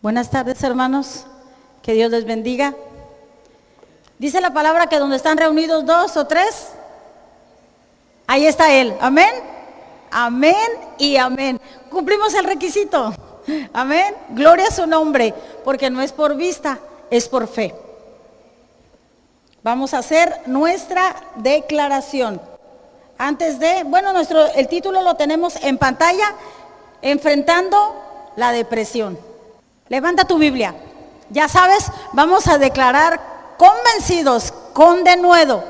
Buenas tardes, hermanos. Que Dios les bendiga. Dice la palabra que donde están reunidos dos o tres, ahí está Él. Amén. Amén y amén. Cumplimos el requisito. Amén. Gloria a su nombre, porque no es por vista, es por fe. Vamos a hacer nuestra declaración. Antes de, el título lo tenemos en pantalla, enfrentando la depresión. Levanta tu Biblia. Ya sabes, vamos a declarar convencidos, con denuedo,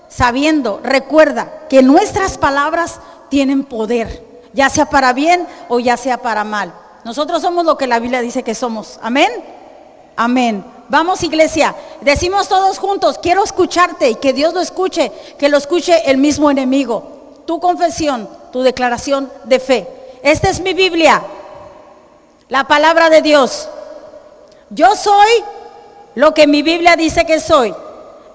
sabiendo, recuerda que nuestras palabras tienen poder, ya sea para bien o ya sea para mal. Nosotros somos lo que la Biblia dice que somos. Amén. Amén. Vamos, iglesia, decimos todos juntos, quiero escucharte y que Dios lo escuche, que lo escuche el mismo enemigo. Tu confesión, tu declaración de fe. Esta es mi Biblia, la palabra de Dios. Yo soy lo que mi Biblia dice que soy.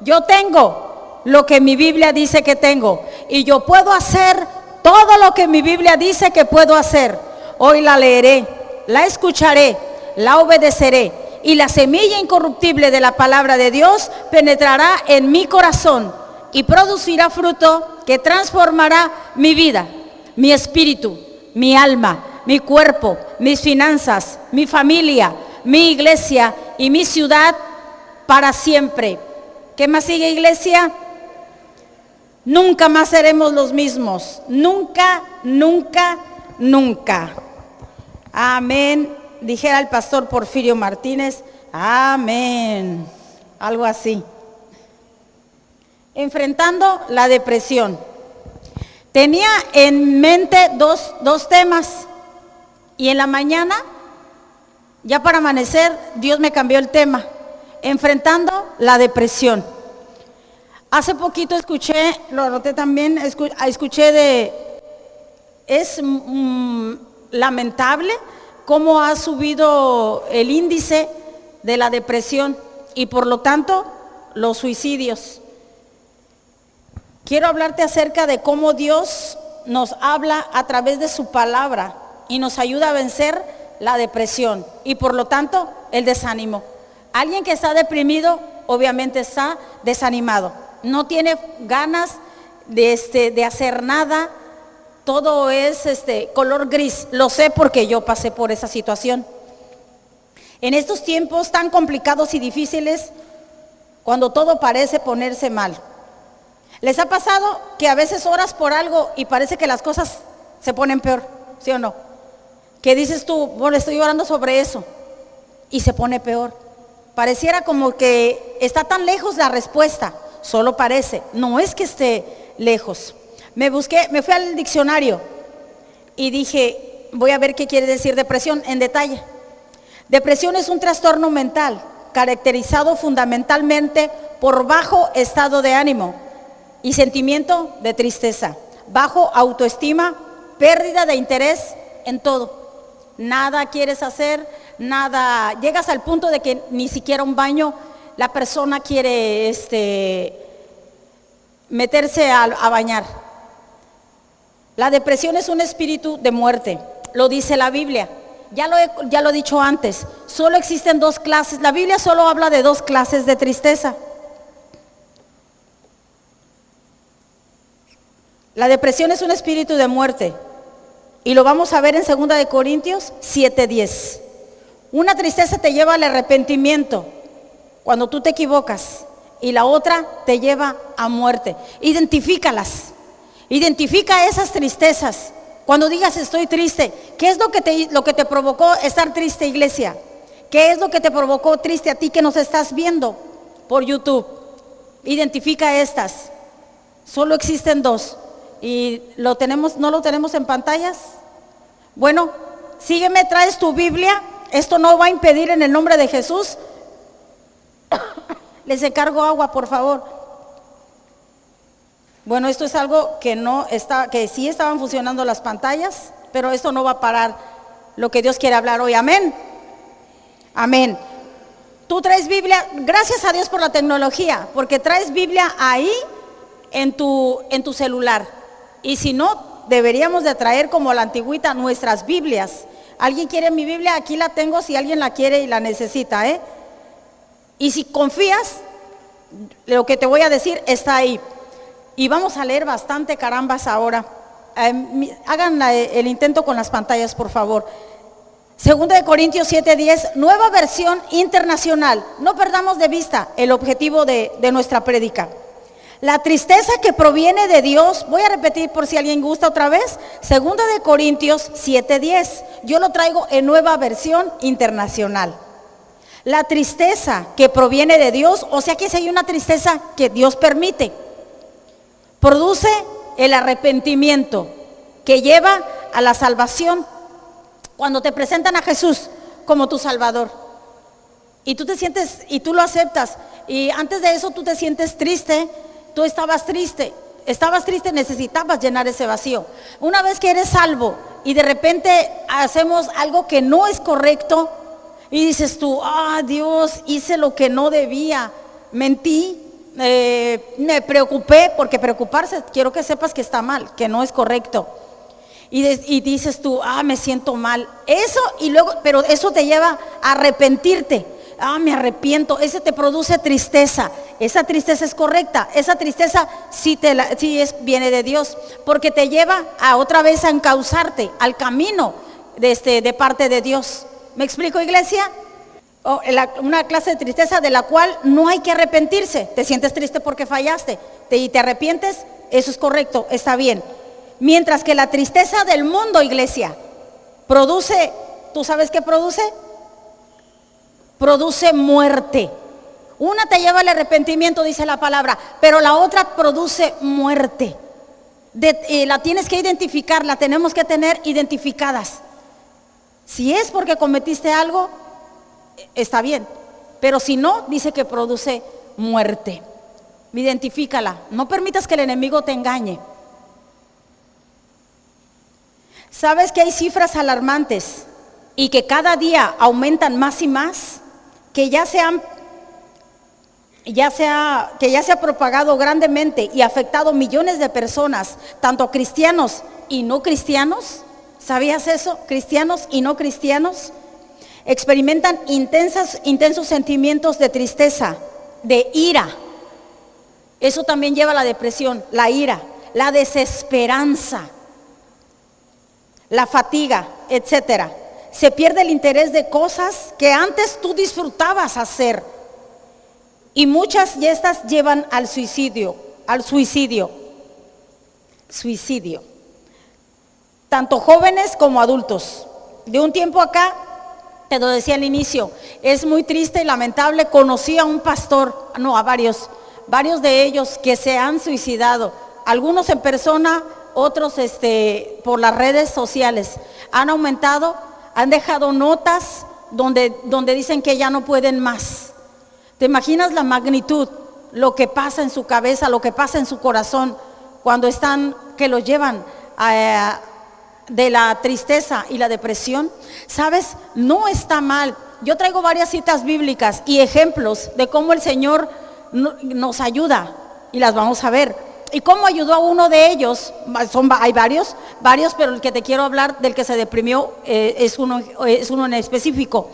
Yo tengo lo que mi Biblia dice que tengo. Y yo puedo hacer todo lo que mi Biblia dice que puedo hacer. Hoy la leeré, la escucharé, la obedeceré. Y la semilla incorruptible de la palabra de Dios penetrará en mi corazón y producirá fruto que transformará mi vida, mi espíritu, mi alma, mi cuerpo, mis finanzas, mi familia, mi iglesia y mi ciudad para siempre. ¿Qué más sigue, iglesia? Nunca más seremos los mismos. Nunca, nunca, nunca. Amén. Dijera el pastor Porfirio Martínez, amén. Algo así. Enfrentando la depresión. Tenía en mente dos temas. Y en la mañana, ya para amanecer, Dios me cambió el tema. Enfrentando la depresión. Hace poquito escuché, lo anoté también, es lamentable cómo ha subido el índice de la depresión y por lo tanto los suicidios. Quiero hablarte acerca de cómo Dios nos habla a través de su palabra y nos ayuda a vencer la depresión y por lo tanto el desánimo. Alguien que está deprimido obviamente está desanimado, no tiene ganas de hacer nada. Todo es color gris, lo sé porque yo pasé por esa situación. En estos tiempos tan complicados y difíciles, cuando todo parece ponerse mal. ¿Les ha pasado que a veces oras por algo y parece que las cosas se ponen peor? ¿Sí o no? Que dices tú, bueno, estoy orando sobre eso y se pone peor. Pareciera como que está tan lejos la respuesta, solo parece, no es que esté lejos. Me fui al diccionario y dije, voy a ver qué quiere decir depresión en detalle. Depresión es un trastorno mental caracterizado fundamentalmente por bajo estado de ánimo y sentimiento de tristeza, bajo autoestima, pérdida de interés en todo. Nada quieres hacer, nada, llegas al punto de que ni siquiera un baño la persona quiere meterse a bañar. La depresión es un espíritu de muerte, lo dice la Biblia. Ya lo he dicho antes, solo existen dos clases, la Biblia solo habla de dos clases de tristeza. La depresión es un espíritu de muerte y lo vamos a ver en 2 de Corintios 7:10. Una tristeza te lleva al arrepentimiento cuando tú te equivocas y la otra te lleva a muerte. Identifícalas. Identifica esas tristezas. Cuando digas estoy triste, ¿qué es lo que te provocó estar triste, iglesia? ¿Qué es lo que te provocó triste a ti que nos estás viendo por YouTube? Identifica estas. Solo existen dos. ¿Y no lo tenemos en pantallas? Bueno, sígueme, traes tu Biblia. Esto no va a impedir en el nombre de Jesús. Les encargo agua, por favor. Bueno, esto es algo que sí estaban funcionando las pantallas, pero esto no va a parar lo que Dios quiere hablar hoy. Amén. Amén. Tú traes Biblia, gracias a Dios por la tecnología, porque traes Biblia ahí en tu celular. Y si no, deberíamos de traer como la antigüita nuestras Biblias ¿Alguien quiere mi Biblia? Aquí la tengo si alguien la quiere y la necesita, ¿eh? Y si confías, lo que te voy a decir está ahí. Y vamos a leer bastante carambas ahora. Hagan el intento con las pantallas, por favor. 2 de Corintios 7:10, nueva versión internacional. No perdamos de vista el objetivo de nuestra prédica. La tristeza que proviene de Dios, voy a repetir por si alguien gusta otra vez, 2 de Corintios 7:10. Yo lo traigo en nueva versión internacional. La tristeza que proviene de Dios, o sea que si hay una tristeza que Dios permite, produce el arrepentimiento que lleva a la salvación. Cuando te presentan a Jesús como tu Salvador y tú te sientes y tú lo aceptas, y antes de eso tú te sientes triste, tú estabas triste, necesitabas llenar ese vacío. Una vez que eres salvo y de repente hacemos algo que no es correcto y dices tú, Dios, hice lo que no debía, mentí, me preocupé, porque preocuparse, quiero que sepas que está mal, que no es correcto. Y dices tú, me siento mal. Eso, y luego, pero eso te lleva a arrepentirte. Me arrepiento. Ese te produce tristeza. Esa tristeza es correcta. Esa tristeza viene de Dios, porque te lleva a otra vez a encauzarte al camino de parte de Dios. ¿Me explico, iglesia? Una clase de tristeza de la cual no hay que arrepentirse. Te sientes triste porque fallaste y te arrepientes, eso es correcto, está bien. Mientras que la tristeza del mundo, iglesia, produce, ¿tú sabes qué produce? Produce muerte. Una te lleva al arrepentimiento, dice la palabra, pero la otra produce muerte. La tienes que identificar, la tenemos que tener identificadas. Si es porque cometiste algo, está bien, pero si no, dice que produce muerte. Identifícala, no permitas que el enemigo te engañe. ¿Sabes que hay cifras alarmantes y que cada día aumentan más y más? Que ya se ha propagado grandemente y afectado millones de personas, tanto cristianos y no cristianos. ¿Sabías eso? Cristianos y no cristianos experimentan intensos sentimientos de tristeza, de ira. Eso también lleva a la depresión, la ira, la desesperanza, la fatiga, etcétera. Se pierde el interés de cosas que antes tú disfrutabas hacer. Y muchas de estas llevan al suicidio. Tanto jóvenes como adultos. De un tiempo acá, te lo decía al inicio, es muy triste y lamentable. Conocí a un pastor, a varios de ellos que se han suicidado. Algunos en persona, otros por las redes sociales. Han aumentado, han dejado notas donde dicen que ya no pueden más. ¿Te imaginas la magnitud, lo que pasa en su cabeza, lo que pasa en su corazón cuando que los llevan de la tristeza y la depresión? ¿Sabes? No está mal. Yo traigo varias citas bíblicas y ejemplos de cómo el Señor nos ayuda, y las vamos a ver. ¿Y cómo ayudó a uno de ellos? Hay varios, pero el que te quiero hablar del que se deprimió es uno en específico.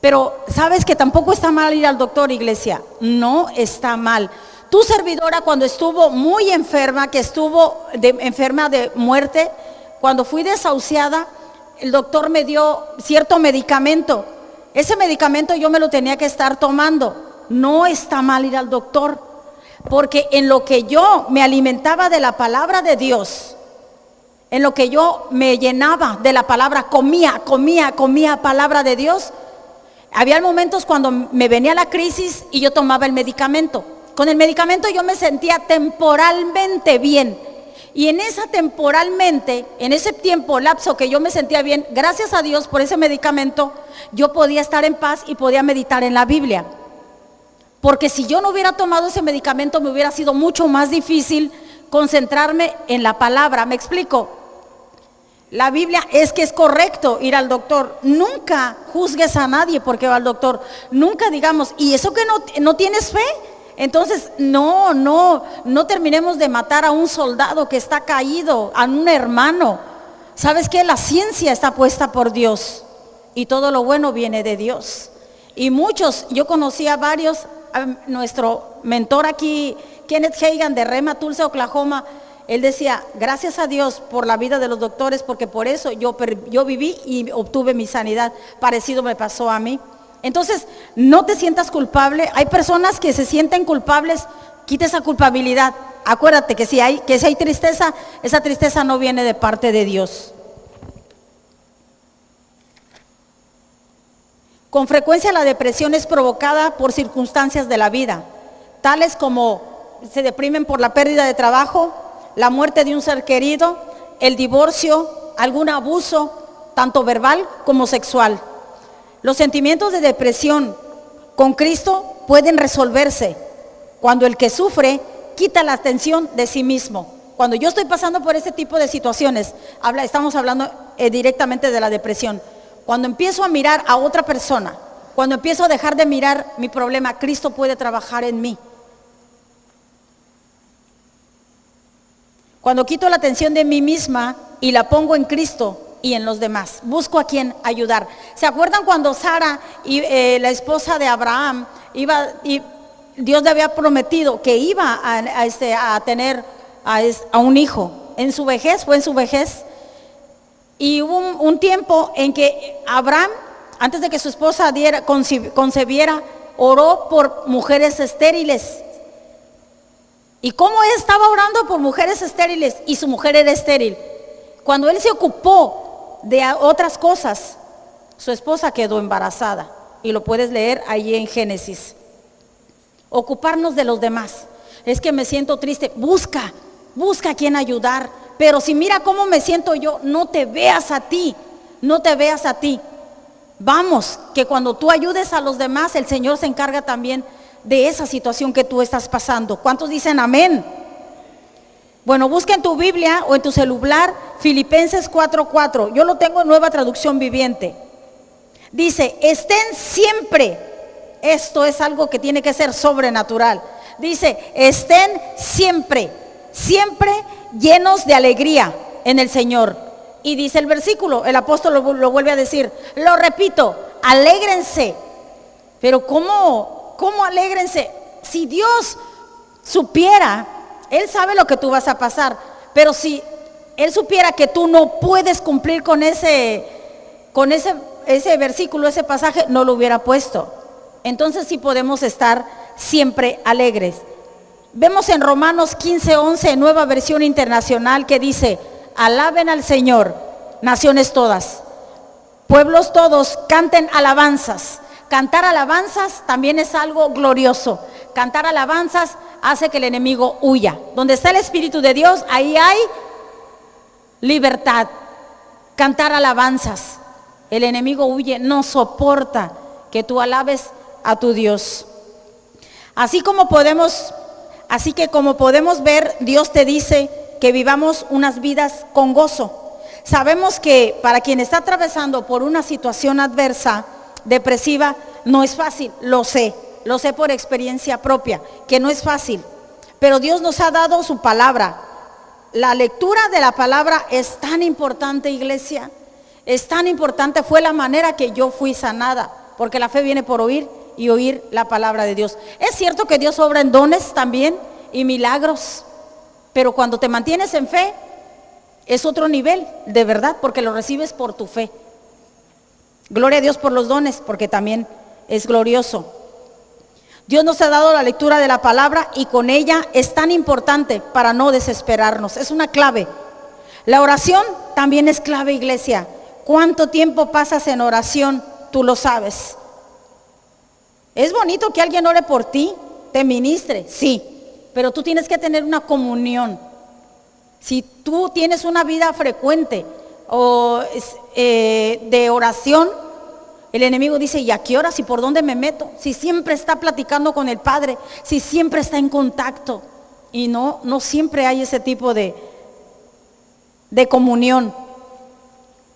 Pero ¿sabes que tampoco está mal ir al doctor, iglesia? No está mal. Tu servidora, cuando estuvo muy enferma, enferma de muerte, cuando fui desahuciada, el doctor me dio cierto medicamento. Ese medicamento yo me lo tenía que estar tomando. No está mal ir al doctor, porque en lo que yo me alimentaba de la palabra de Dios, en lo que yo me llenaba de la palabra, comía palabra de Dios, había momentos cuando me venía la crisis y yo tomaba el medicamento. Con el medicamento yo me sentía temporalmente bien. Y en ese tiempo lapso que yo me sentía bien, gracias a Dios por ese medicamento, yo podía estar en paz y podía meditar en la Biblia. Porque si yo no hubiera tomado ese medicamento, me hubiera sido mucho más difícil concentrarme en la palabra. ¿Me explico? La Biblia es que es correcto ir al doctor. Nunca juzgues a nadie porque va al doctor. Nunca digamos, ¿y eso que no tienes fe? Entonces, no terminemos de matar a un soldado que está caído, a un hermano, ¿Sabes qué? La ciencia está puesta por Dios y todo lo bueno viene de Dios. Y muchos, yo conocí a varios, a nuestro mentor aquí, Kenneth Hagin de Rema, Tulsa, Oklahoma, él decía, gracias a Dios por la vida de los doctores, porque por eso yo viví y obtuve mi sanidad. Parecido me pasó a mí. Entonces, no te sientas culpable. Hay personas que se sienten culpables, quita esa culpabilidad. Acuérdate que si hay tristeza, esa tristeza no viene de parte de Dios. Con frecuencia la depresión es provocada por circunstancias de la vida, tales como se deprimen por la pérdida de trabajo, la muerte de un ser querido, el divorcio, algún abuso, tanto verbal como sexual. Los sentimientos de depresión con Cristo pueden resolverse cuando el que sufre quita la atención de sí mismo. Cuando yo estoy pasando por este tipo de situaciones, estamos hablando directamente de la depresión. Cuando empiezo a mirar a otra persona, cuando empiezo a dejar de mirar mi problema, Cristo puede trabajar en mí. Cuando quito la atención de mí misma y la pongo en Cristo y en los demás, busco a quien ayudar. ¿Se acuerdan cuando Sara, la esposa de Abraham, y Dios le había prometido que iba a tener a un hijo? En su vejez, fue en su vejez. Y hubo un tiempo en que Abraham, antes de que su esposa concebiera, oró por mujeres estériles. ¿Y cómo él estaba orando por mujeres estériles? Y su mujer era estéril. Cuando él se ocupó de otras cosas, su esposa quedó embarazada. Y lo puedes leer allí en Génesis. Ocuparnos de los demás. Es que me siento triste. Busca a quien ayudar. Pero si mira cómo me siento yo, no te veas a ti. Vamos, que cuando tú ayudes a los demás, el Señor se encarga también de esa situación que tú estás pasando. ¿Cuántos dicen amén? Bueno, busca en tu Biblia o en tu celular Filipenses 4:4. Yo lo tengo en Nueva Traducción Viviente. Dice, estén siempre. Esto es algo que tiene que ser sobrenatural. Dice, estén siempre llenos de alegría en el Señor. Y dice el versículo, el apóstol lo vuelve a decir, lo repito, alégrense. Pero ¿cómo alégrense? Si Dios supiera, Él sabe lo que tú vas a pasar, pero si Él supiera que tú no puedes cumplir con ese versículo, ese pasaje, no lo hubiera puesto. Entonces sí podemos estar siempre alegres. Vemos en Romanos 15:11, nueva versión internacional, que dice, alaben al Señor, naciones todas, pueblos todos, canten alabanzas. Cantar alabanzas también es algo glorioso. Cantar alabanzas hace que el enemigo huya. Donde está el Espíritu de Dios, ahí hay libertad. Cantar alabanzas. El enemigo huye, no soporta que tú alabes a tu Dios. Así que como podemos ver, Dios te dice que vivamos unas vidas con gozo. Sabemos que para quien está atravesando por una situación adversa, depresiva, no es fácil, lo sé por experiencia propia, que no es fácil, pero Dios nos ha dado su palabra. La lectura de la palabra es tan importante, iglesia, es tan importante, fue la manera que yo fui sanada, porque la fe viene por oír y oír la palabra de Dios. Es cierto que Dios obra en dones también y milagros, pero cuando te mantienes en fe, es otro nivel, de verdad, porque lo recibes por tu fe. Gloria a Dios por los dones, porque también es glorioso. Dios nos ha dado la lectura de la palabra y con ella es tan importante para no desesperarnos. Es una clave. La oración también es clave, iglesia. ¿Cuánto tiempo pasas en oración? Tú lo sabes. Es bonito que alguien ore por ti, te ministre, sí, pero tú tienes que tener una comunión. Si tú tienes una vida frecuente de oración, el enemigo dice, ¿y a qué horas y por dónde me meto? Si siempre está platicando con el Padre, si siempre está en contacto. Y no siempre hay ese tipo de comunión.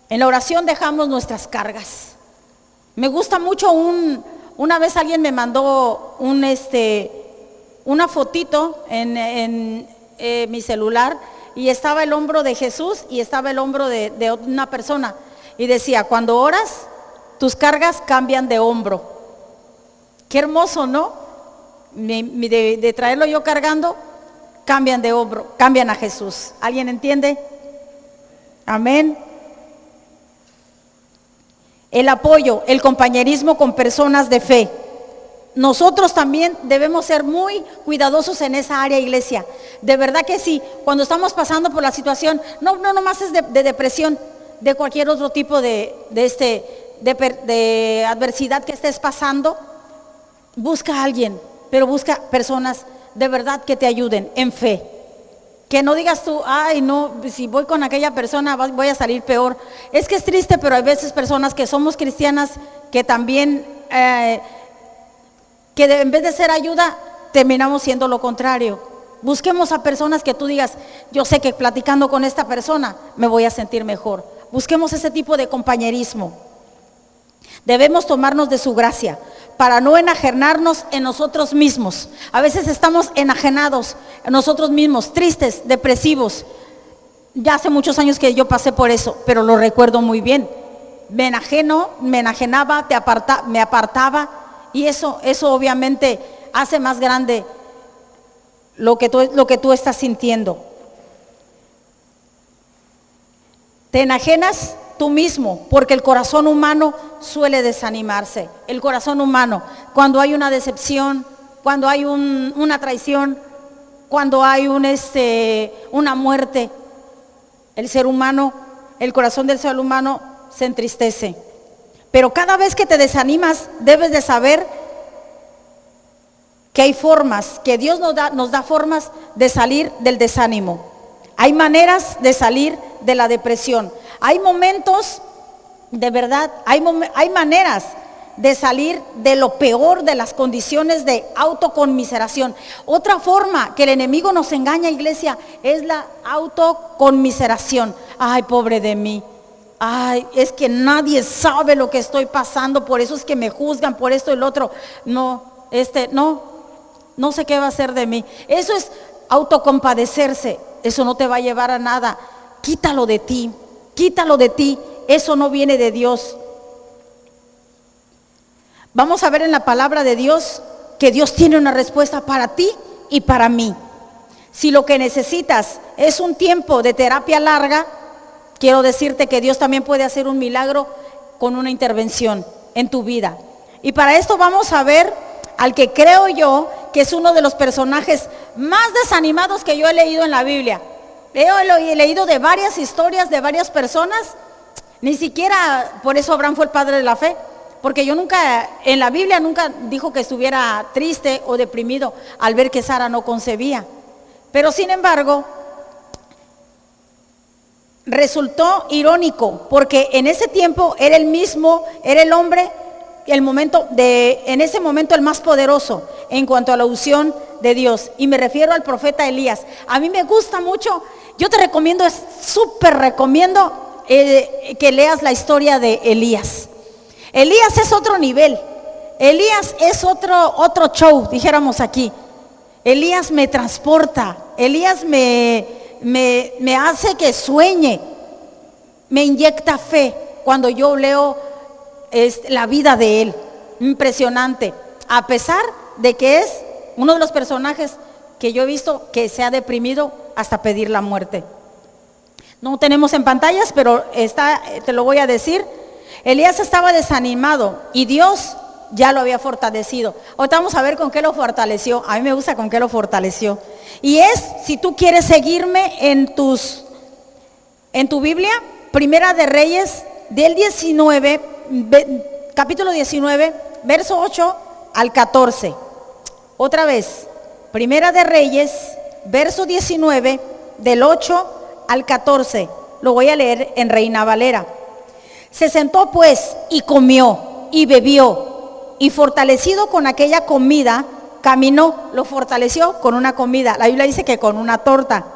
En la oración dejamos nuestras cargas. Me gusta mucho una vez alguien me mandó una fotito en mi celular, y estaba el hombro de Jesús y estaba el hombro de una persona. Y decía, cuando oras, tus cargas cambian de hombro. Qué hermoso, ¿no? De traerlo yo cargando, cambian de hombro, cambian a Jesús. ¿Alguien entiende? Amén. El apoyo, el compañerismo con personas de fe. Nosotros también debemos ser muy cuidadosos en esa área, iglesia. De verdad que sí, cuando estamos pasando por la situación, no nomás es de depresión, de cualquier otro tipo de adversidad que estés pasando, busca a alguien, pero busca personas de verdad que te ayuden en fe. Que no digas tú, ay no, si voy con aquella persona voy a salir peor. Es que es triste, pero hay veces personas que somos cristianas que también, en vez de ser ayuda, terminamos siendo lo contrario. Busquemos a personas que tú digas, yo sé que platicando con esta persona me voy a sentir mejor. Busquemos ese tipo de compañerismo. Debemos tomarnos de su gracia para no enajenarnos en nosotros mismos. A veces estamos enajenados en nosotros mismos, tristes, depresivos. Ya hace muchos años que yo pasé por eso, pero lo recuerdo muy bien. Me enajenaba, me apartaba, y eso obviamente hace más grande lo que tú estás sintiendo. Te enajenas tú mismo, porque el corazón humano suele desanimarse. El corazón humano, cuando hay una decepción, cuando hay una traición, cuando hay una muerte, el corazón del ser humano se entristece. Pero cada vez que te desanimas, debes de saber que hay formas, que Dios nos da formas de salir del desánimo. Hay maneras de salir de la depresión. Hay momentos, de verdad, hay maneras de salir de lo peor de las condiciones de autoconmiseración. Otra forma que el enemigo nos engaña, iglesia, es la autoconmiseración. Ay, pobre de mí. Ay, es que nadie sabe lo que estoy pasando, por eso es que me juzgan por esto y lo otro. No sé qué va a hacer de mí. Eso es autocompadecerse. Eso no te va a llevar a nada. Quítalo de ti. Eso no viene de Dios. Vamos a ver en la palabra de Dios que Dios tiene una respuesta para ti y para mí. Si lo que necesitas es un tiempo de terapia larga, quiero decirte que Dios también puede hacer un milagro con una intervención en tu vida. Y para esto vamos a ver al que creo yo que es uno de los personajes más desanimados que yo he leído en la Biblia. He leído de varias historias de varias personas. Ni siquiera por eso Abraham fue el padre de la fe, porque en la Biblia nunca dijo que estuviera triste o deprimido al ver que Sara no concebía. Pero sin embargo, resultó irónico, porque en ese tiempo era el hombre, en ese momento el más poderoso en cuanto a la unción de Dios. Y me refiero al profeta Elías. A mí me gusta mucho, yo te recomiendo, súper recomiendo que leas la historia de Elías. Elías es otro nivel. Elías es otro show, dijéramos aquí. Elías me transporta. Elías me hace que sueñe. Me inyecta fe cuando yo leo la vida de él. Impresionante. A pesar de que es uno de los personajes que yo he visto que se ha deprimido hasta pedir la muerte. No tenemos en pantallas, pero te lo voy a decir. Elías estaba desanimado y Dios ya lo había fortalecido. Ahorita vamos a ver con qué lo fortaleció. A mí me gusta con qué lo fortaleció. Y si tú quieres seguirme en tu Biblia, Primera de Reyes, capítulo 19, verso 8 al 14. Otra vez, Primera de Reyes, verso 19, del 8 al 14. Lo voy a leer en Reina Valera. Se sentó pues y comió y bebió, y fortalecido con aquella comida, caminó. Lo fortaleció con una comida. La Biblia dice que con una torta.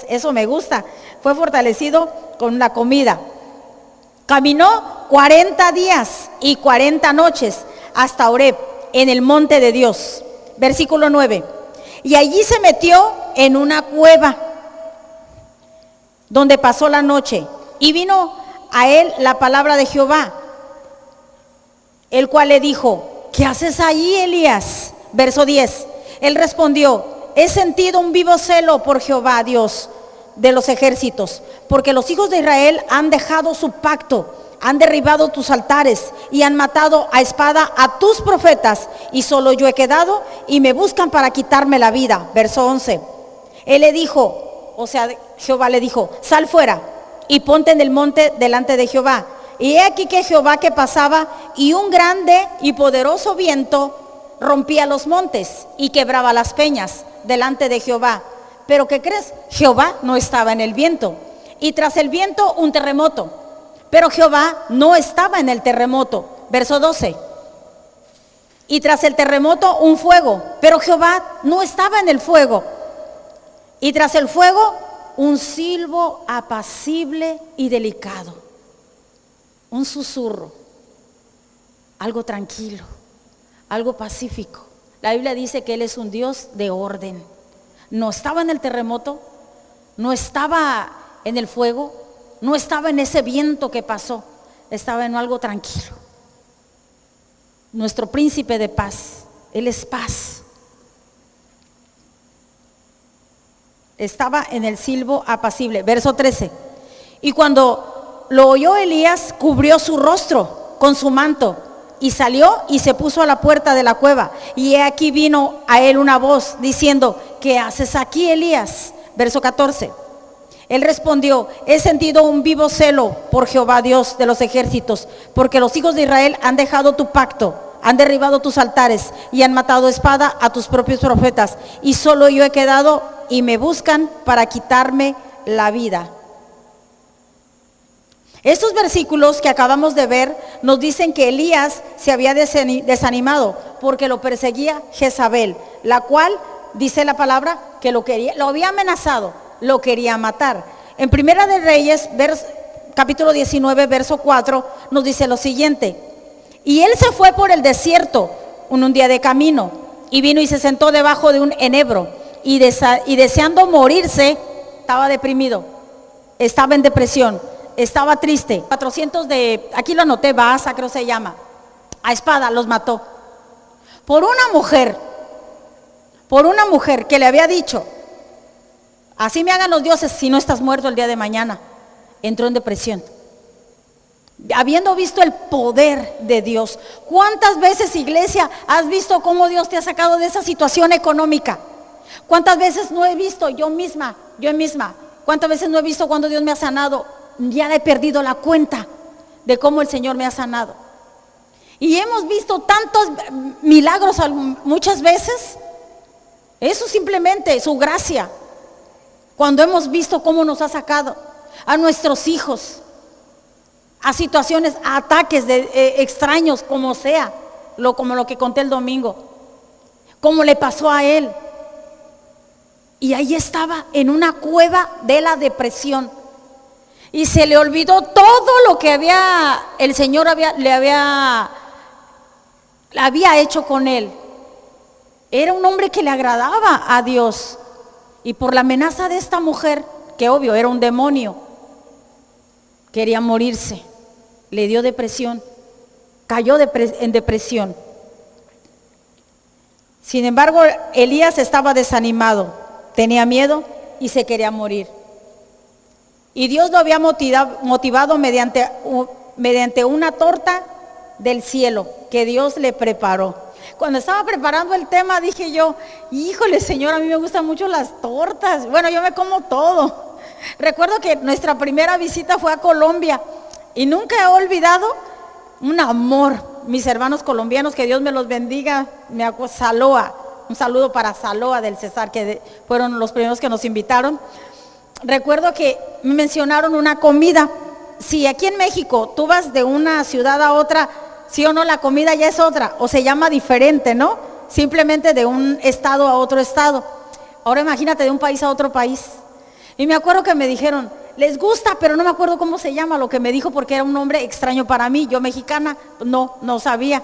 Eso me gusta. Fue fortalecido con una comida. Caminó 40 días y 40 noches hasta Horeb, en el monte de Dios. Versículo 9. Y allí se metió en una cueva. donde pasó la noche. Y vino a él la palabra de Jehová, el cual le dijo: ¿qué haces ahí, Elías? Verso 10. Él respondió: he sentido un vivo celo por Jehová, Dios de los ejércitos, porque los hijos de Israel han dejado su pacto, han derribado tus altares y han matado a espada a tus profetas, y solo yo he quedado y me buscan para quitarme la vida. Verso 11. Él le dijo, o sea, Jehová le dijo: sal fuera y ponte en el monte delante de Jehová. Y he aquí que Jehová que pasaba, y un grande y poderoso viento rompía los montes y quebraba las peñas delante de Jehová. Pero ¿qué crees? Jehová no estaba en el viento. Y tras el viento un terremoto. Pero Jehová no estaba en el terremoto. Verso 12. Y tras el terremoto un fuego. Pero Jehová no estaba en el fuego. Y tras el fuego un silbo apacible y delicado. Un susurro. Algo tranquilo. Algo pacífico. La Biblia dice que Él es un Dios de orden. No estaba en el terremoto, no estaba en el fuego, no estaba en ese viento que pasó, estaba en algo tranquilo. Nuestro príncipe de paz, Él es paz. Estaba en el silbo apacible. Verso 13. Y cuando lo oyó Elías, cubrió su rostro con su manto y salió y se puso a la puerta de la cueva. Y he aquí vino a él una voz diciendo: ¿qué haces aquí, Elías? Verso 14. Él respondió: he sentido un vivo celo por Jehová, Dios de los ejércitos, porque los hijos de Israel han dejado tu pacto, han derribado tus altares y han matado a espada a tus propios profetas, y solo yo he quedado y me buscan para quitarme la vida. Estos versículos que acabamos de ver nos dicen que Elías se había desanimado porque lo perseguía Jezabel, la cual, dice la palabra, que lo había amenazado, lo quería matar. En Primera de Reyes, capítulo 19, verso 4, nos dice lo siguiente: y él se fue por el desierto un día de camino, y vino y se sentó debajo de un enebro, y deseando morirse, estaba deprimido, estaba en depresión, estaba triste. 400 aquí lo anoté, Baasa creo se llama, a espada los mató. Por una mujer que le había dicho: así me hagan los dioses si no estás muerto el día de mañana. Entró en depresión, habiendo visto el poder de Dios. ¿Cuántas veces, iglesia, has visto cómo Dios te ha sacado de esa situación económica? ¿Cuántas veces no he visto yo misma? ¿Cuántas veces no he visto cuando Dios me ha sanado? Ya he perdido la cuenta de cómo el Señor me ha sanado. Y hemos visto tantos milagros muchas veces. Eso simplemente, su gracia. Cuando hemos visto cómo nos ha sacado a nuestros hijos, a situaciones, a ataques extraños, como sea, como lo que conté el domingo, como le pasó a él. Y ahí estaba en una cueva de la depresión. Y se le olvidó todo lo que el Señor le había hecho con él. Era un hombre que le agradaba a Dios. Y por la amenaza de esta mujer, que obvio era un demonio, quería morirse. Le dio depresión, cayó en depresión. Sin embargo, Elías estaba desanimado, tenía miedo y se quería morir. Y Dios lo había motivado mediante una torta del cielo que Dios le preparó. Cuando estaba preparando el tema dije yo: híjole, Señor, a mí me gustan mucho las tortas. Bueno, yo me como todo. Recuerdo que nuestra primera visita fue a Colombia y nunca he olvidado un amor. Mis hermanos colombianos, que Dios me los bendiga, Saloa, un saludo para Saloa del Cesar, que fueron los primeros que nos invitaron. Recuerdo que me mencionaron una comida. Si aquí en México tú vas de una ciudad a otra, sí o no, la comida ya es otra, o se llama diferente, ¿no? Simplemente de un estado a otro estado. Ahora imagínate de un país a otro país. Y me acuerdo que me dijeron: les gusta, pero no me acuerdo cómo se llama, lo que me dijo, porque era un nombre extraño para mí. Yo mexicana, no sabía.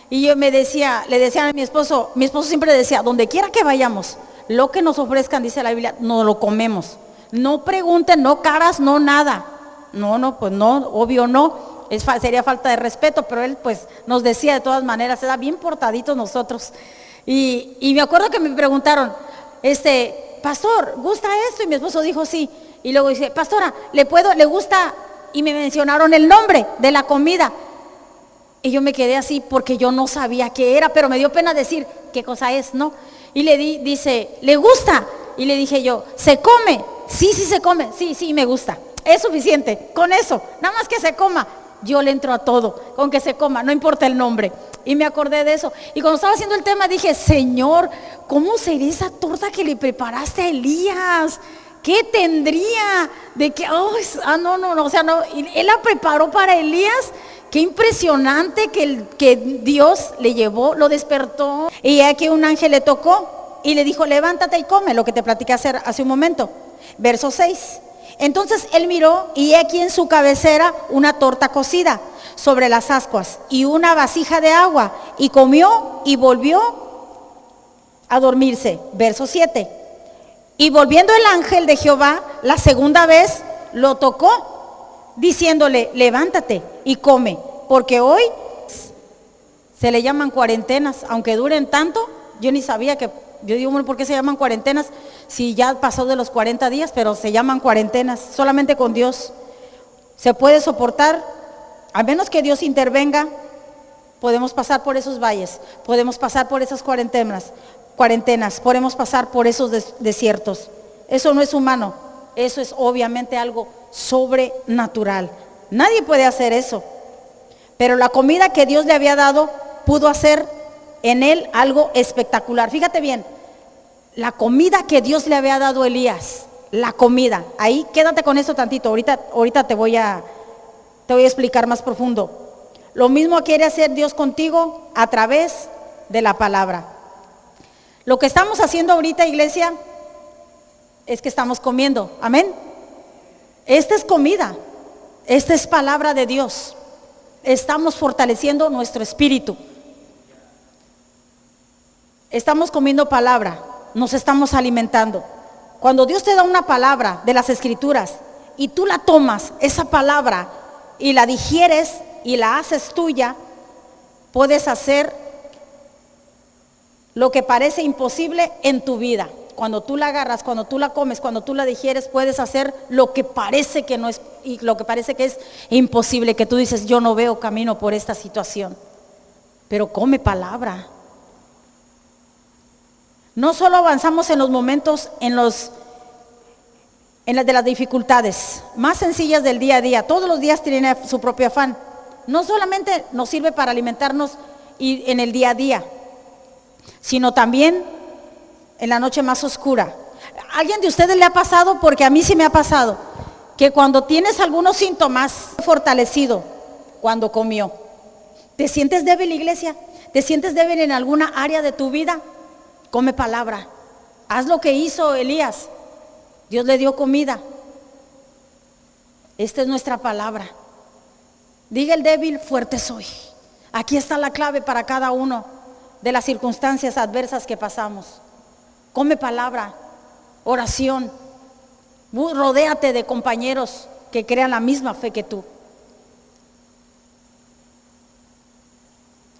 Y yo le decía a mi esposo siempre decía: donde quiera que vayamos, lo que nos ofrezcan, dice la Biblia, nos lo comemos. No pregunten, no caras, no nada. No, pues no, obvio no. Sería falta de respeto, pero él pues nos decía de todas maneras, era bien portaditos nosotros. Y me acuerdo que me preguntaron, pastor, ¿gusta esto? Y mi esposo dijo sí. Y luego dice, pastora, ¿le gusta? Y me mencionaron el nombre de la comida. Y yo me quedé así porque yo no sabía qué era, pero me dio pena decir qué cosa es, ¿no? Y dice, ¿le gusta? Y le dije yo, ¿se come? Sí, se come. Sí, me gusta. Es suficiente, con eso, nada más que se coma. Yo le entro a todo, con que se coma, no importa el nombre. Y me acordé de eso. Y cuando estaba haciendo el tema dije, Señor, ¿cómo sería esa torta que le preparaste a Elías? ¿Qué tendría? De que, no, o sea, no, él la preparó para Elías. Qué impresionante que Dios le llevó, lo despertó. Y aquí un ángel le tocó y le dijo, levántate y come, lo que te platiqué hace un momento. Verso 6. Entonces él miró y aquí en su cabecera una torta cocida sobre las ascuas y una vasija de agua, y comió y volvió a dormirse. Verso 7. Y volviendo el ángel de Jehová la segunda vez lo tocó, diciéndole, levántate y come, porque hoy se le llaman cuarentenas, aunque duren tanto. Yo ni sabía yo digo, bueno, ¿por qué se llaman cuarentenas? Si ya pasó de los 40 días, pero se llaman cuarentenas. Solamente con Dios se puede soportar, a menos que Dios intervenga. Podemos pasar por esos valles, podemos pasar por esas cuarentenas, podemos pasar por esos desiertos. Eso no es humano, eso es obviamente algo sobrenatural. Nadie puede hacer eso. Pero la comida que Dios le había dado pudo hacer en él algo espectacular. Fíjate bien, la comida que Dios le había dado a Elías, la comida, ahí quédate con eso tantito, ahorita te voy a explicar más profundo. Lo mismo quiere hacer Dios contigo a través de la palabra. Lo que estamos haciendo ahorita, iglesia, es que estamos comiendo, amén. Esta es comida, esta es palabra de Dios. Estamos fortaleciendo nuestro espíritu. Estamos comiendo palabra, nos estamos alimentando. Cuando Dios te da una palabra de las Escrituras y tú la tomas, esa palabra, y la digieres y la haces tuya, puedes hacer lo que parece imposible en tu vida. Cuando tú la agarras, cuando tú la comes, cuando tú la digieres, puedes hacer lo que parece que no es, y lo que parece que es imposible, que tú dices, yo no veo camino por esta situación. Pero come palabra. No solo avanzamos en los momentos, en las de las dificultades más sencillas del día a día. Todos los días tienen su propio afán. No solamente nos sirve para alimentarnos y en el día a día, sino también en la noche más oscura. ¿A alguien de ustedes le ha pasado? Porque a mí sí me ha pasado, que cuando tienes algunos síntomas, fortalecido cuando comió. ¿Te sientes débil, iglesia? ¿Te sientes débil en alguna área de tu vida? Come palabra. Haz lo que hizo Elías. Dios le dio comida. Esta es nuestra palabra. Diga el débil, fuerte soy. Aquí está la clave para cada uno de las circunstancias adversas que pasamos. Come palabra, oración. Rodéate de compañeros que crean la misma fe que tú.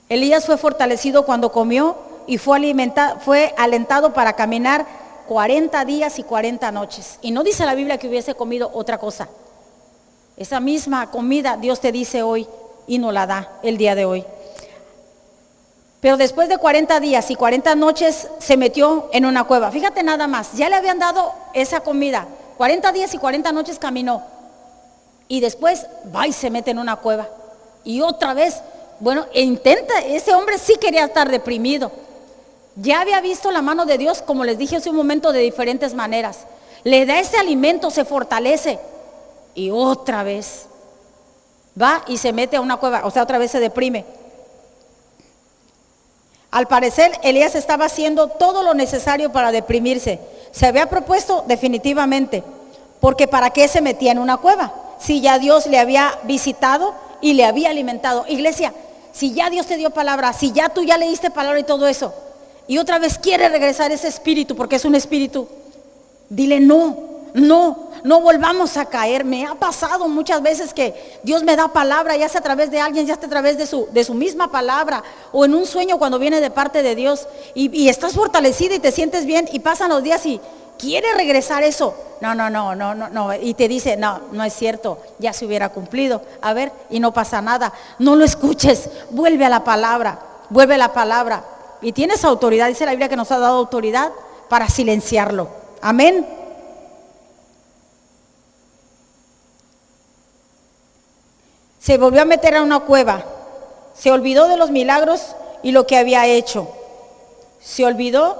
Elías fue fortalecido cuando comió y fue alentado para caminar 40 días y 40 noches. Y no dice la Biblia que hubiese comido otra cosa. Esa misma comida Dios te dice hoy y nos la da el día de hoy. Pero después de 40 días y 40 noches se metió en una cueva. Fíjate nada más, ya le habían dado esa comida. 40 días y 40 noches caminó. Y después va y se mete en una cueva. Y otra vez, ese hombre sí quería estar deprimido. Ya había visto la mano de Dios, como les dije hace un momento, de diferentes maneras. Le da ese alimento, se fortalece. Y otra vez va y se mete a una cueva, o sea, otra vez se deprime. Al parecer, Elías estaba haciendo todo lo necesario para deprimirse. Se había propuesto definitivamente, porque ¿para qué se metía en una cueva? Si ya Dios le había visitado y le había alimentado. Iglesia, si ya Dios te dio palabra, si ya tú ya leíste palabra y todo eso, y otra vez quiere regresar ese espíritu, porque es un espíritu, dile no, no volvamos a caer. Me ha pasado muchas veces que Dios me da palabra, ya sea a través de alguien, ya sea a través de su misma palabra, o en un sueño cuando viene de parte de Dios, y estás fortalecida y te sientes bien, y pasan los días y quiere regresar eso. No, y te dice, no es cierto, ya se hubiera cumplido. A ver, y no pasa nada. No lo escuches, vuelve a la palabra, vuelve a la palabra. Y tienes autoridad, dice la Biblia que nos ha dado autoridad para silenciarlo. Amén. Se volvió a meter a una cueva, se olvidó de los milagros y lo que había hecho, se olvidó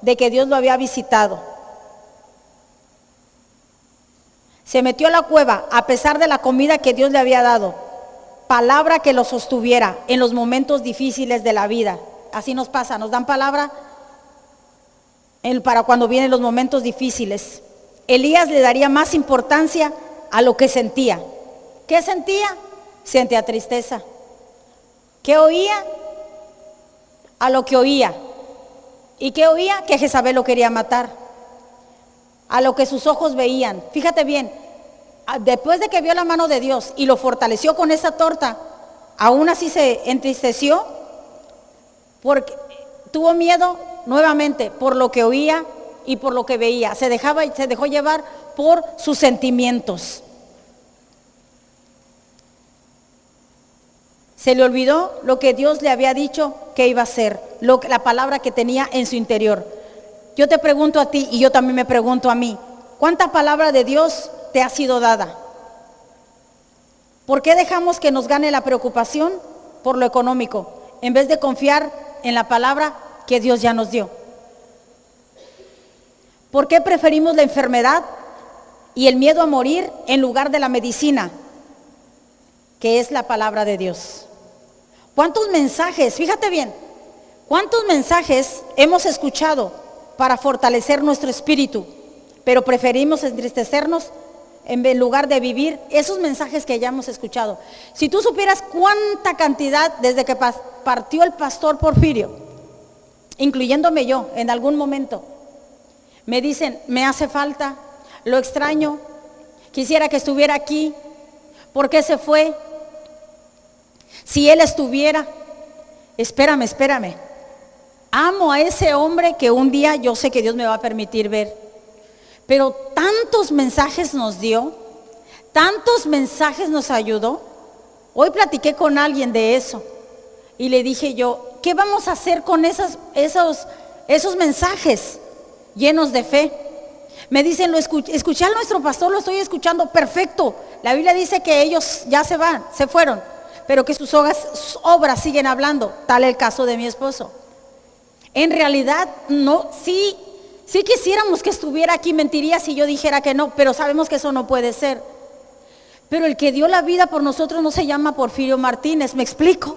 de que Dios lo había visitado. Se metió a la cueva a pesar de la comida que Dios le había dado, palabra que lo sostuviera en los momentos difíciles de la vida. Así nos pasa, nos dan palabra para cuando vienen los momentos difíciles. Elías le daría más importancia a lo que sentía. ¿Qué sentía? Sentía tristeza. ¿Qué oía? A lo que oía. ¿Y qué oía? Que Jezabel lo quería matar. A lo que sus ojos veían. Fíjate bien, después de que vio la mano de Dios y lo fortaleció con esa torta, aún así se entristeció porque tuvo miedo nuevamente por lo que oía y por lo que veía. Se dejó llevar por sus sentimientos. Se le olvidó lo que Dios le había dicho que iba a hacer, la palabra que tenía en su interior. Yo te pregunto a ti y yo también me pregunto a mí, ¿cuánta palabra de Dios te ha sido dada? ¿Por qué dejamos que nos gane la preocupación por lo económico en vez de confiar en la palabra que Dios ya nos dio? ¿Por qué preferimos la enfermedad y el miedo a morir en lugar de la medicina, que es la palabra de Dios? ¿Cuántos mensajes, fíjate bien, cuántos mensajes hemos escuchado para fortalecer nuestro espíritu, pero preferimos entristecernos en lugar de vivir esos mensajes que ya hemos escuchado? Si tú supieras cuánta cantidad, desde que partió el pastor Porfirio, incluyéndome yo en algún momento, me dicen, me hace falta, lo extraño, quisiera que estuviera aquí, ¿por qué se fue? Si él estuviera, espérame, amo a ese hombre que un día yo sé que Dios me va a permitir ver, pero tantos mensajes nos dio, tantos mensajes nos ayudó. Hoy platiqué con alguien de eso y le dije yo, ¿qué vamos a hacer con esos mensajes llenos de fe? Me dicen, escuché a nuestro pastor, lo estoy escuchando, perfecto. La Biblia dice que ellos ya se fueron, pero que sus obras siguen hablando, tal el caso de mi esposo. En realidad, no, sí quisiéramos que estuviera aquí, mentiría si yo dijera que no, pero sabemos que eso no puede ser. Pero el que dio la vida por nosotros no se llama Porfirio Martínez, ¿me explico?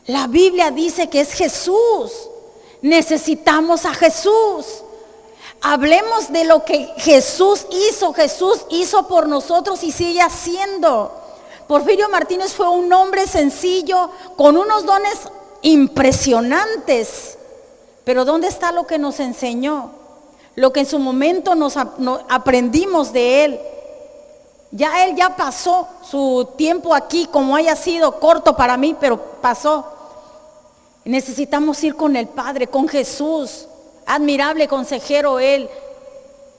La Biblia dice que es Jesús, necesitamos a Jesús. Hablemos de lo que Jesús hizo por nosotros y sigue haciendo. Porfirio Martínez fue un hombre sencillo, con unos dones impresionantes. Pero ¿dónde está lo que nos enseñó? Lo que en su momento nos aprendimos de él. Él ya pasó su tiempo aquí, como haya sido corto para mí, pero pasó. Necesitamos ir con el Padre, con Jesús. Admirable consejero él.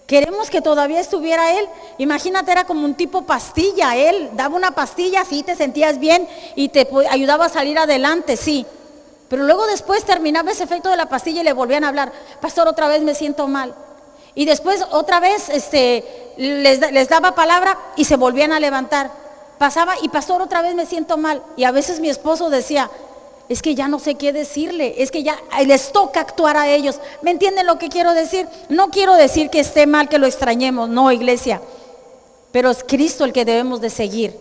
Queremos que todavía estuviera él. Imagínate, era como un tipo pastilla. Él daba una pastilla, sí, te sentías bien y te ayudaba a salir adelante, sí. Pero luego después terminaba ese efecto de la pastilla y le volvían a hablar, pastor, otra vez me siento mal. Y después otra vez les daba palabra y se volvían a levantar. Pasaba y pastor, otra vez me siento mal. Y a veces mi esposo decía, es que ya no sé qué decirle, es que ya les toca actuar a ellos. ¿Me entienden lo que quiero decir? No quiero decir que esté mal que lo extrañemos, no, iglesia. Pero es Cristo el que debemos de seguir.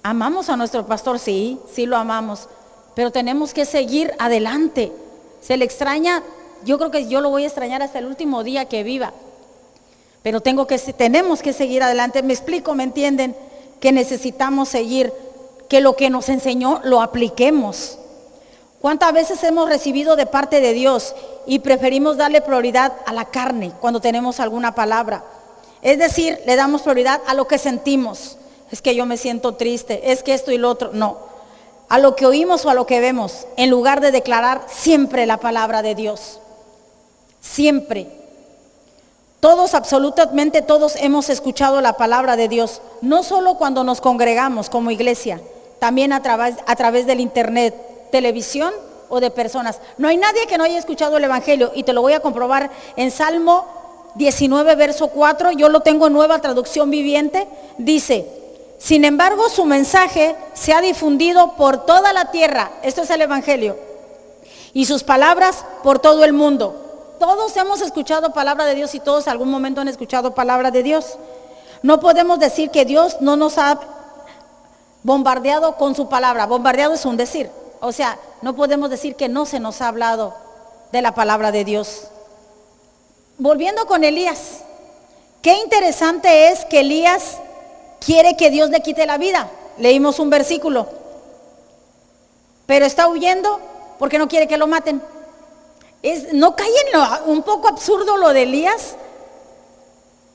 ¿Amamos a nuestro pastor? Sí lo amamos. Pero tenemos que seguir adelante. Se le extraña, yo creo que yo lo voy a extrañar hasta el último día que viva. Pero tenemos que seguir adelante. Me explico, ¿me entienden? Que necesitamos seguir, que lo que nos enseñó lo apliquemos. ¿Cuántas veces hemos recibido de parte de Dios y preferimos darle prioridad a la carne cuando tenemos alguna palabra? Es decir, le damos prioridad a lo que sentimos. Es que yo me siento triste, es que esto y lo otro. No, a lo que oímos o a lo que vemos, en lugar de declarar siempre la palabra de Dios. Siempre. Todos, absolutamente todos hemos escuchado la palabra de Dios, no solo cuando nos congregamos como iglesia, también a través del internet, televisión o de personas. No hay nadie que no haya escuchado el evangelio, y te lo voy a comprobar en Salmo 19, verso 4, yo lo tengo en Nueva Traducción Viviente, dice: sin embargo, su mensaje se ha difundido por toda la tierra, esto es el evangelio, y sus palabras por todo el mundo. Todos hemos escuchado palabra de Dios y todos algún momento han escuchado palabra de Dios. No podemos decir que Dios no nos ha bombardeado con su palabra. Bombardeado es un decir. O sea, no podemos decir que no se nos ha hablado de la palabra de Dios. Volviendo con Elías, qué interesante es que Elías quiere que Dios le quite la vida. Leímos un versículo, pero está huyendo porque no quiere que lo maten. ¿No cae en lo un poco absurdo lo de Elías?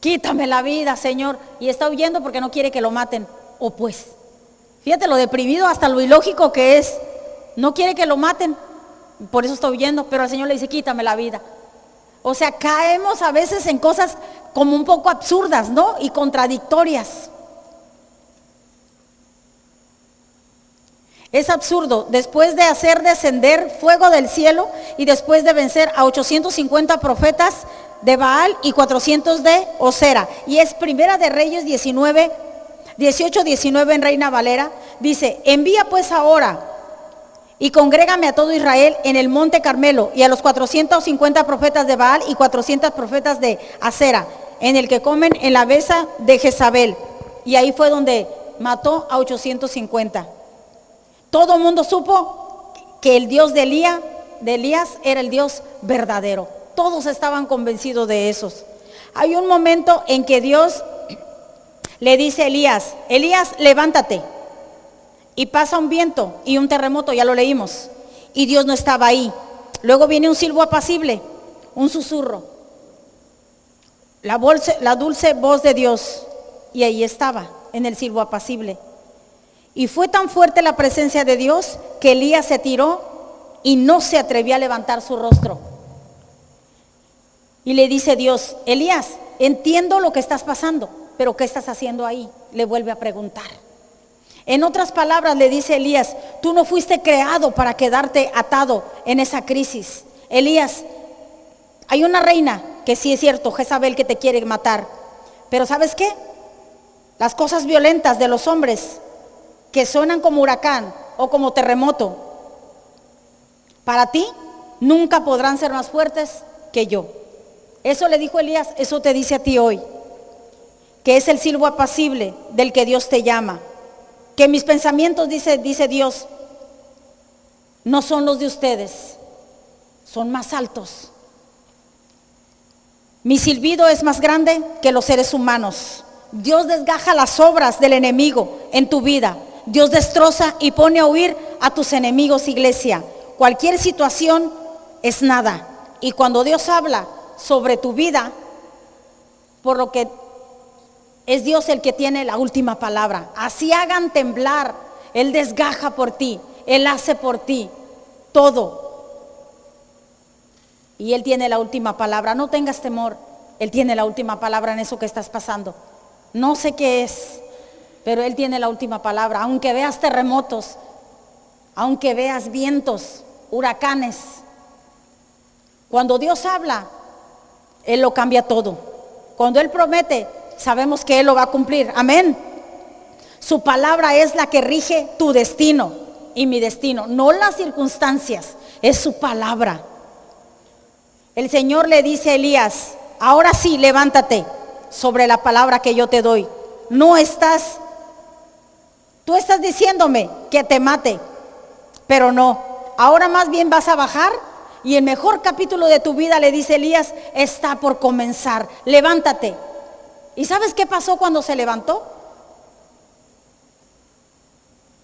Quítame la vida, Señor, y está huyendo porque no quiere que lo maten. O pues, fíjate lo deprimido, hasta lo ilógico que es. No quiere que lo maten, por eso está huyendo, pero el Señor le dice: quítame la vida. O sea, caemos a veces en cosas como un poco absurdas, ¿no? Y contradictorias. Es absurdo, después de hacer descender fuego del cielo y después de vencer a 850 profetas de Baal y 400 de Osera. Y es Primera de Reyes 18-19 en Reina Valera. Dice: envía pues ahora y congrégame a todo Israel en el monte Carmelo, y a los 450 profetas de Baal y 400 profetas de Asera, en el que comen en la mesa de Jezabel. Y ahí fue donde mató a 850. Todo el mundo supo que el Dios de Elías era el Dios verdadero. Todos estaban convencidos de eso. Hay un momento en que Dios le dice a Elías: Elías, levántate. Y pasa un viento y un terremoto, ya lo leímos. Y Dios no estaba ahí. Luego viene un silbo apacible, un susurro. La dulce voz de Dios. Y ahí estaba, en el silbo apacible. Y fue tan fuerte la presencia de Dios que Elías se tiró y no se atrevió a levantar su rostro. Y le dice Dios: Elías, entiendo lo que estás pasando, pero ¿qué estás haciendo ahí? Le vuelve a preguntar. En otras palabras le dice Elías: tú no fuiste creado para quedarte atado en esa crisis. Elías, hay una reina que sí es cierto, Jezabel, que te quiere matar. Pero ¿sabes qué? Las cosas violentas de los hombres que suenan como huracán o como terremoto, para ti nunca podrán ser más fuertes que yo. Eso le dijo Elías, eso te dice a ti hoy, que es el silbo apacible del que Dios te llama. Que mis pensamientos, dice Dios, no son los de ustedes, son más altos. Mi silbido es más grande que los seres humanos. Dios desgaja las obras del enemigo en tu vida. Dios destroza y pone a huir a tus enemigos, iglesia. Cualquier situación es nada. Y cuando Dios habla sobre tu vida, por lo que es Dios el que tiene la última palabra. Así hagan temblar, Él desgaja por ti, Él hace por ti todo. Y Él tiene la última palabra. No tengas temor, Él tiene la última palabra en eso que estás pasando. No sé qué es, pero Él tiene la última palabra. Aunque veas terremotos, aunque veas vientos, huracanes, cuando Dios habla, Él lo cambia todo. Cuando Él promete, sabemos que Él lo va a cumplir. Amén. Su palabra es la que rige tu destino y mi destino, no las circunstancias, es su palabra. El Señor le dice a Elías: ahora sí, levántate sobre la palabra que yo te doy. Tú estás diciéndome que te mate, pero no. Ahora más bien vas a bajar y el mejor capítulo de tu vida, le dice Elías, está por comenzar. Levántate. ¿Y sabes qué pasó cuando se levantó?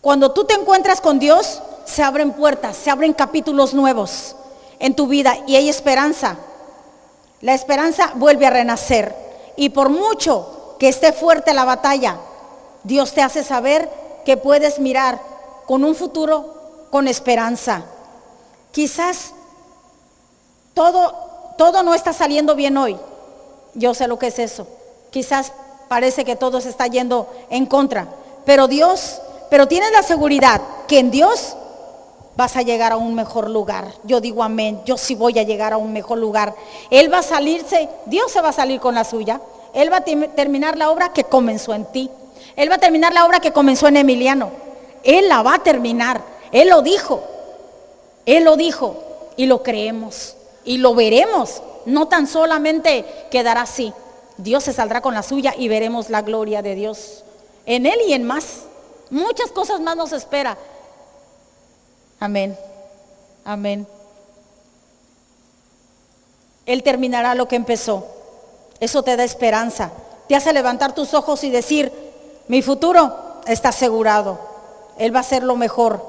Cuando tú te encuentras con Dios, se abren puertas, se abren capítulos nuevos en tu vida y hay esperanza. La esperanza vuelve a renacer. Y por mucho que esté fuerte la batalla, Dios te hace saber que puedes mirar con un futuro con esperanza. Quizás todo no está saliendo bien hoy. Yo sé lo que es eso. Quizás parece que todo se está yendo en contra. Pero tienes la seguridad que en Dios vas a llegar a un mejor lugar. Yo digo amén. Yo sí voy a llegar a un mejor lugar. Él va a salirse, Dios se va a salir con la suya. Él va a terminar la obra que comenzó en ti. Él va a terminar la obra que comenzó en Emiliano. Él la va a terminar. Él lo dijo. Él lo dijo y lo creemos y lo veremos. No tan solamente quedará así. Dios se saldrá con la suya y veremos la gloria de Dios en Él y en más. Muchas cosas más nos espera. Amén. Amén. Él terminará lo que empezó. Eso te da esperanza. Te hace levantar tus ojos y decir, mi futuro está asegurado. Él va a ser lo mejor.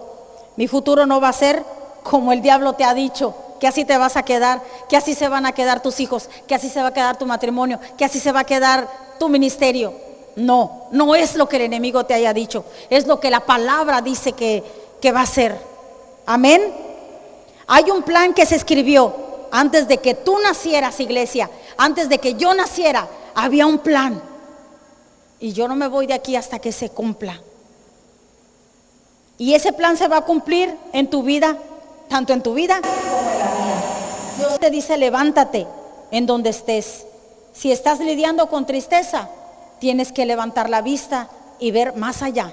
Mi futuro no va a ser como el diablo te ha dicho, que así te vas a quedar, que así se van a quedar tus hijos, que así se va a quedar tu matrimonio, que así se va a quedar tu ministerio. No, no es lo que el enemigo te haya dicho, es lo que la palabra dice que va a ser. Amén. Hay un plan que se escribió antes de que tú nacieras, iglesia, antes de que yo naciera, había un plan. Y yo no me voy de aquí hasta que se cumpla. Y ese plan se va a cumplir en tu vida, tanto en tu vida como en la mía. Dios te dice, levántate en donde estés. Si estás lidiando con tristeza, tienes que levantar la vista y ver más allá.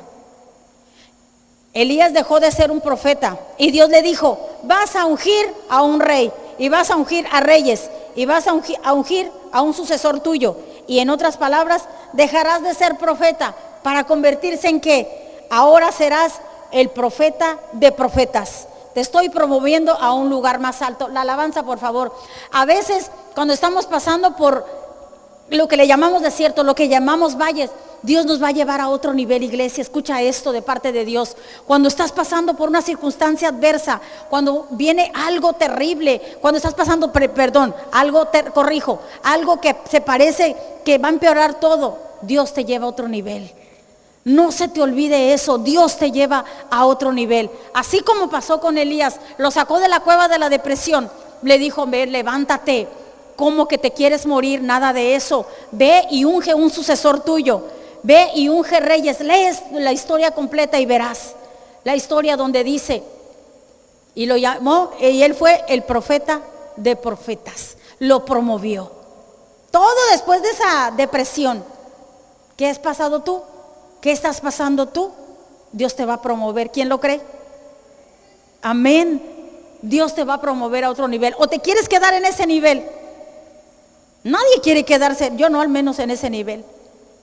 Elías dejó de ser un profeta y Dios le dijo, vas a ungir a un rey y vas a ungir a reyes y vas a ungir a un sucesor tuyo. Y en otras palabras, dejarás de ser profeta para convertirse en que ahora serás el profeta de profetas. Te estoy promoviendo a un lugar más alto. La alabanza, por favor. A veces, cuando estamos pasando por lo que le llamamos desierto, lo que llamamos valles, Dios nos va a llevar a otro nivel, iglesia. Escucha esto de parte de Dios. Cuando estás pasando por una circunstancia adversa, cuando viene algo terrible, cuando estás pasando, algo que se parece que va a empeorar todo, Dios te lleva a otro nivel. No se te olvide eso, Dios te lleva a otro nivel. Así como pasó con Elías, lo sacó de la cueva de la depresión, le dijo, ve, levántate, como que te quieres morir, nada de eso. Ve y unge un sucesor tuyo, ve y unge reyes. Lees la historia completa y verás la historia donde dice, y lo llamó, y él fue el profeta de profetas, lo promovió. Todo después de esa depresión. ¿Qué has pasado tú? ¿Qué estás pasando tú? Dios te va a promover. ¿Quién lo cree? Amén. Dios te va a promover a otro nivel. ¿O te quieres quedar en ese nivel? Nadie quiere quedarse, yo no, al menos en ese nivel.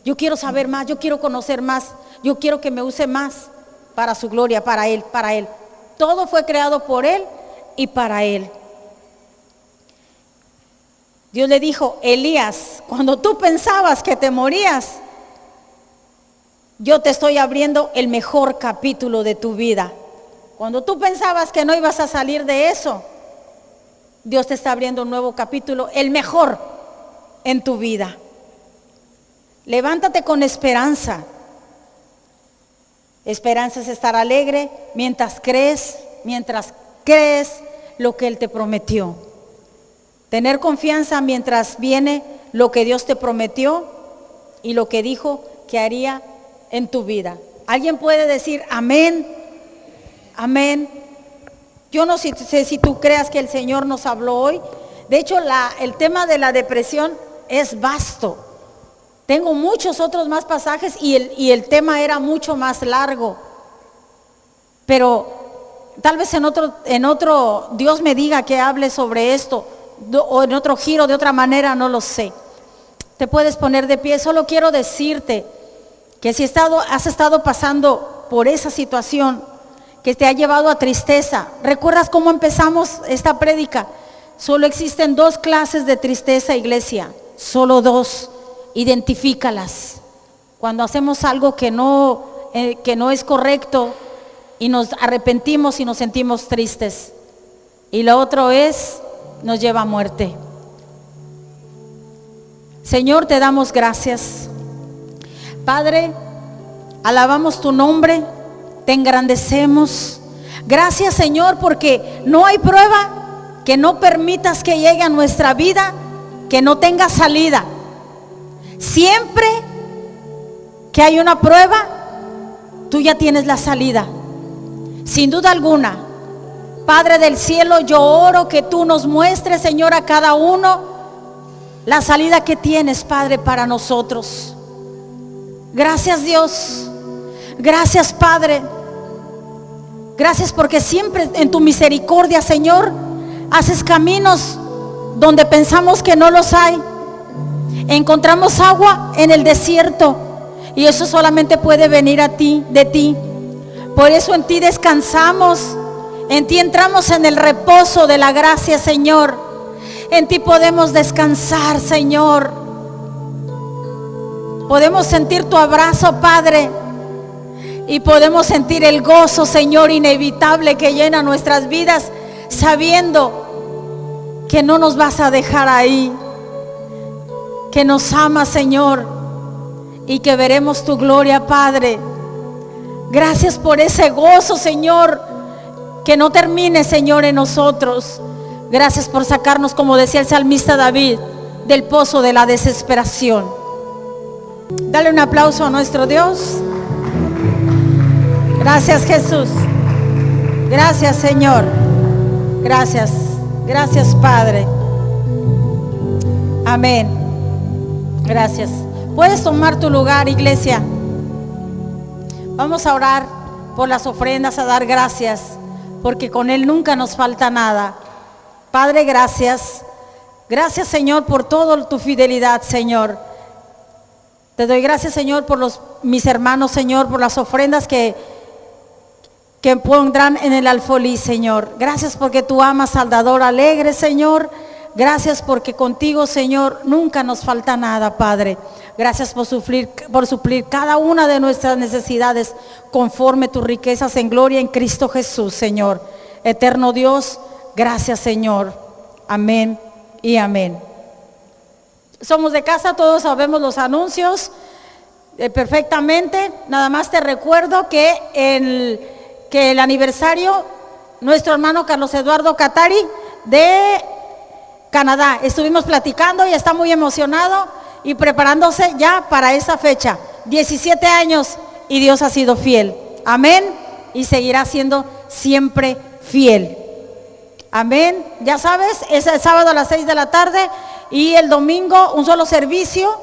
Yo quiero saber más, yo quiero conocer más, yo quiero que me use más para su gloria, para Él, para Él. Todo fue creado por Él y para Él. Dios le dijo, Elías, cuando tú pensabas que te morías, yo te estoy abriendo el mejor capítulo de tu vida. Cuando tú pensabas que no ibas a salir de eso, Dios te está abriendo un nuevo capítulo, el mejor en tu vida. Levántate con esperanza. Esperanza es estar alegre mientras crees lo que Él te prometió. Tener confianza mientras viene lo que Dios te prometió y lo que dijo que haría en tu vida. ¿Alguien puede decir amén? Amén. Yo no sé si tú creas que el Señor nos habló hoy. De hecho, el tema de la depresión es vasto. Tengo muchos otros más pasajes y el tema era mucho más largo. Pero tal vez en otro Dios me diga que hable sobre esto, o en otro giro, de otra manera, no lo sé. Te puedes poner de pie. Solo quiero decirte que si has estado pasando por esa situación que te ha llevado a tristeza, ¿recuerdas cómo empezamos esta prédica? Solo existen 2 clases de tristeza, iglesia, solo 2, identifícalas. Cuando hacemos algo que no es correcto y nos arrepentimos y nos sentimos tristes, y lo otro nos lleva a muerte. Señor, te damos gracias. Padre, alabamos tu nombre, te engrandecemos. Gracias, Señor, porque no hay prueba que no permitas que llegue a nuestra vida, que no tenga salida. Siempre que hay una prueba, tú ya tienes la salida, sin duda alguna. Padre del cielo, yo oro que tú nos muestres, Señor, a cada uno la salida que tienes, Padre, para nosotros. Gracias, Dios. Gracias, Padre. Gracias porque siempre en tu misericordia, Señor, haces caminos donde pensamos que no los hay. Encontramos agua en el desierto y eso solamente puede venir a ti, de ti. Por eso en ti descansamos, en ti entramos en el reposo de la gracia, Señor. En ti podemos descansar, Señor. Podemos sentir tu abrazo, Padre. Y podemos sentir el gozo, Señor, inevitable que llena nuestras vidas, sabiendo que no nos vas a dejar ahí, que nos amas, Señor, y que veremos tu gloria, Padre. Gracias por ese gozo, Señor, que no termine, Señor, en nosotros. Gracias por sacarnos, como decía el salmista David, del pozo de la desesperación. Dale un aplauso a nuestro Dios. Gracias, Jesús. Gracias, Señor. Gracias. Gracias, Padre. Amén. Gracias. Puedes tomar tu lugar, iglesia. Vamos a orar por las ofrendas, a dar gracias, porque con Él nunca nos falta nada. Padre, gracias. Gracias, Señor, por toda tu fidelidad, Señor. Te doy gracias, Señor, por mis hermanos, Señor, por las ofrendas que pondrán en el alfolí, Señor. Gracias porque tú amas al dador alegre, Señor. Gracias porque contigo, Señor, nunca nos falta nada, Padre. Gracias por suplir cada una de nuestras necesidades conforme tus riquezas en gloria en Cristo Jesús, Señor. Eterno Dios, gracias, Señor. Amén y amén. Somos de casa, todos sabemos los anuncios perfectamente. Nada más te recuerdo que el aniversario, nuestro hermano Carlos Eduardo Catari de Canadá, estuvimos platicando y está muy emocionado y preparándose ya para esa fecha. 17 años y Dios ha sido fiel. Amén. Y seguirá siendo siempre fiel. Amén. Ya sabes, es el sábado a las 6 de la tarde y el domingo un solo servicio.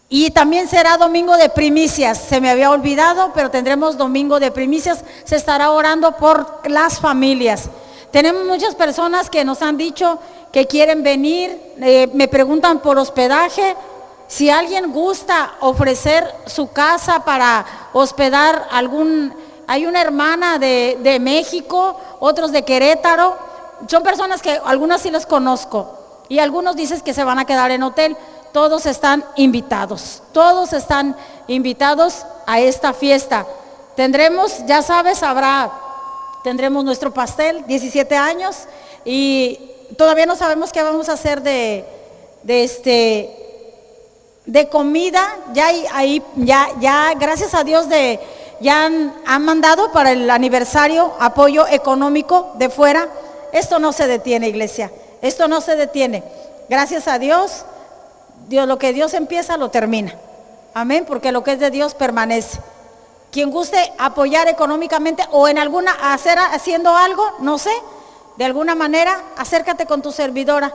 Y también será domingo de primicias. Se me había olvidado, pero tendremos domingo de primicias. Se estará orando por las familias. Tenemos muchas personas que nos han dicho que quieren venir. Me preguntan por hospedaje. Si alguien gusta ofrecer su casa para hospedar hay una hermana de México, otros de Querétaro. Son personas que algunas sí los conozco. Y algunos dicen que se van a quedar en hotel. Todos están invitados. Todos están invitados a esta fiesta. Tendremos, ya sabes, tendremos nuestro pastel, 17 años. Y todavía no sabemos qué vamos a hacer de comida. Ya gracias a Dios ya han mandado para el aniversario apoyo económico de fuera. Esto no se detiene, iglesia. Esto no se detiene. Gracias a Dios. Lo que Dios empieza lo termina. Amén, porque lo que es de Dios permanece. Quien guste apoyar económicamente o en haciendo algo, no sé, de alguna manera, acércate con tu servidora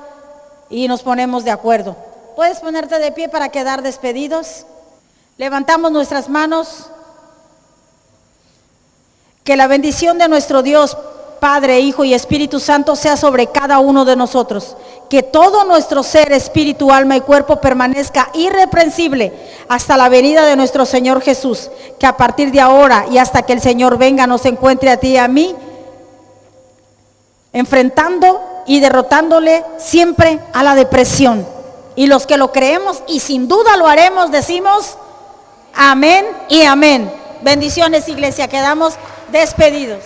y nos ponemos de acuerdo. Puedes ponerte de pie para quedar despedidos. Levantamos nuestras manos. Que la bendición de nuestro Dios, Padre, Hijo y Espíritu Santo sea sobre cada uno de nosotros. Que todo nuestro ser, espíritu, alma y cuerpo permanezca irreprensible hasta la venida de nuestro Señor Jesús. Que a partir de ahora y hasta que el Señor venga nos encuentre a ti y a mí, enfrentando y derrotándole siempre a la depresión. Y los que lo creemos y sin duda lo haremos, decimos amén y amén. Bendiciones, iglesia, quedamos despedidos.